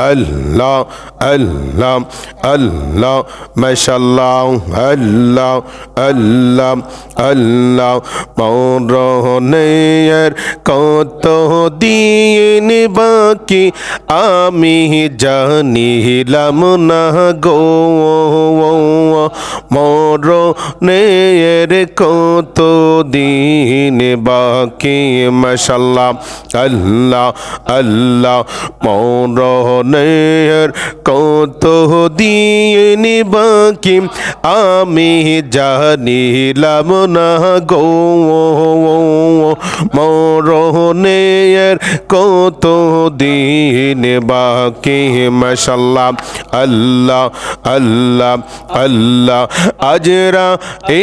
আল্লাহ আল্লাহ আল্লাহ মাশাআল্লাহ আল্লাহ আল্লাহ আল্লাহ মরণের কত দিন বাকি আমি জানিলাম না গো মরণের কত দিন বাকি মাশাআল্লাহ আল্লাহ আল্লাহ মরণের কত দিন বাকি আমি জানিলাম না গো মরণের কত দিন বাকি মাশাআল্লাহ আল্লাহ আল্লাহ আল্লাহ আজরা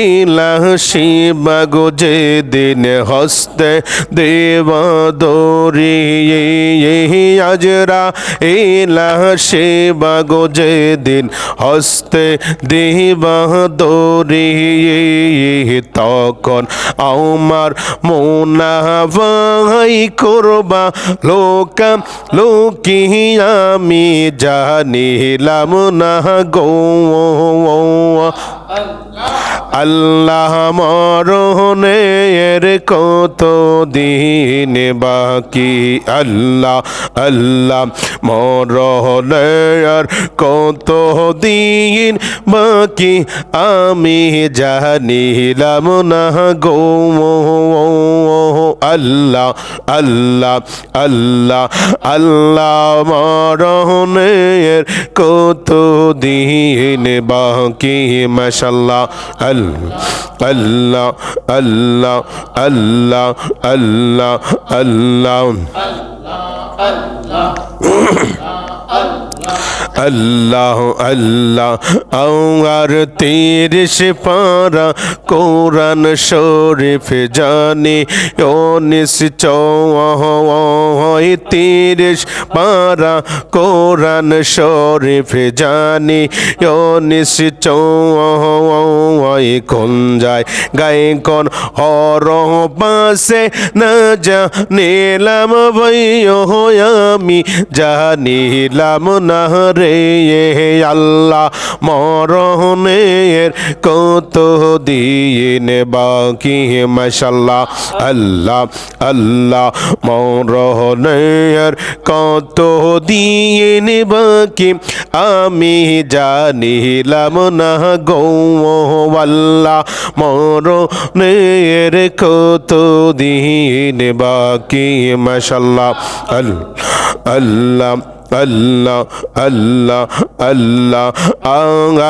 ইলাহ শিবাগো যে দিন হস্তে দেবা দরি আজরা ইলাহ শিবাগো যে দিন হস্তে দেবা দরি তখন আমার মোনাভাই করবা লোকা লোকি আমি জানিলাম না গো আল্লাহ মরণের কত দিন বাকি আল্লাহ আল্লাহ মরণের কত দিন বাকি আমি জানিলাম না গো আল্লাহ আল্লাহ আল্লাহ আল্লাহ মরণের কত দিন বাকি মাশাআল্লাহ আল্লাহ আল্লাহ আল্লাহ আল্লাহ আল্লাহ আল্লাহ আল্লাহ আর ৩০ পারা কোরআন শরীফ জানি ও নিশ্চয় ৩০ পারা কোরআন শরীফ জানি ও নিশ্চয় কোন যায় গায়ে কোন হর পাশে না জানিলাম ভাইও আমি জানিলাম না রে আল্লাহ মরণের কত দিন বাকি মাশাআল্লাহ আল্লাহ আল্লাহ মরণের কত দিন বাকি আমি জানিলাম না গো আল্লাহ মরণের কত দিন বাকি মাশাআল্লাহ আল্লাহ আল্লাহ আল্লাহ আল্লাহ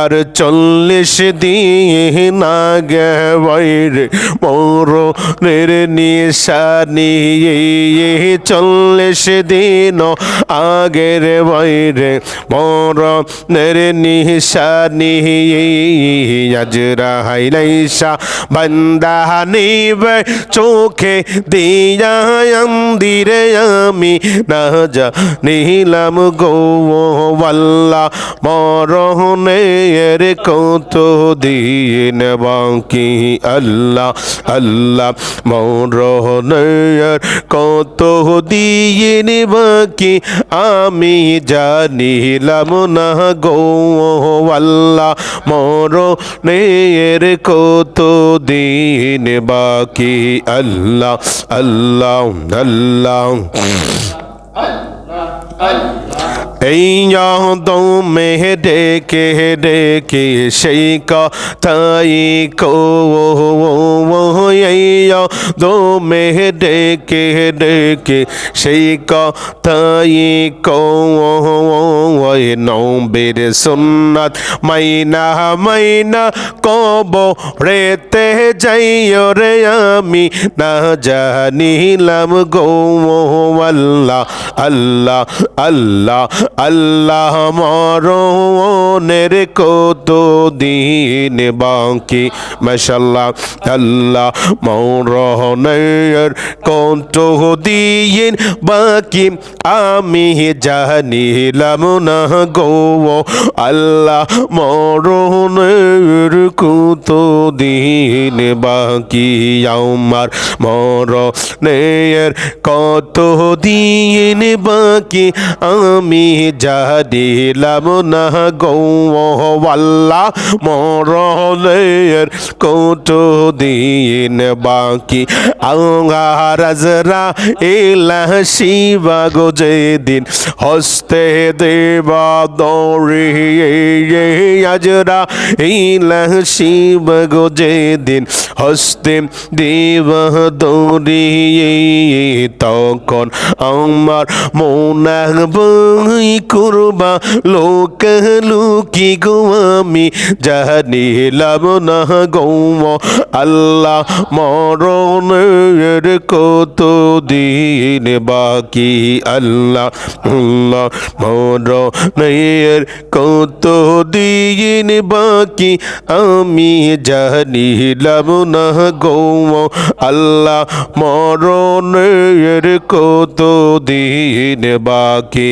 আর ৪০ দিন আগে বাইরে মরণের নিশানি ৪০ দিন আগের বাইরে মরণের নিশানি আজরাইলাইসা বান্দা নিবে চোখে দিয়া আন্দিরে আমি না জানিলাম গো আল্লাহ মরণের কত দিন বাকি আল্লাহ আল্লাহ মরণের কত দিন বাকি আমি জানিলাম না গো আল্লাহ মরণের কত দিন বাকি আল্লাহ আল্লাহ আল্লাহ এই দমে ডেকে ডেকে সেই কথাই কো এই দমে ডেকে ডেকে সেই কথাই কো নবীর সুন্নাত মাইনা মাইনা কবরেতে যাইও রে আমি না জানিলাম গো আল্লাহ আল্লাহ আল্লাহ আল্লাহ মরণের কত দিন বাকি মাশাআল্লাহ আল্লাহ মরণের কত দিন বাকি আমি জানিলাম না গো আল্লাহ মরণের কত দিন বাকি আমার মরণের কত দিন বাকি আমি জানিলাম না গো আল্লাহ মরণের কত দিন বাকি আজরা এলা শিবা গো যেদিন হস্তে দেবা দৌড়িয়ে আজরা এলা শিবা গো যেদিন হস্তে দেবা দৌড়িয়ে তখন আমার মনে বই করবা লোক লুকি গো আমি জানিলাম না গো আল্লাহ মরণের কত দিন বাকি আল্লাহ আল্লাহ মরণের কত দিন বাকি আমি জানিলাম না গো আল্লাহ মরণের কত দিন বাকি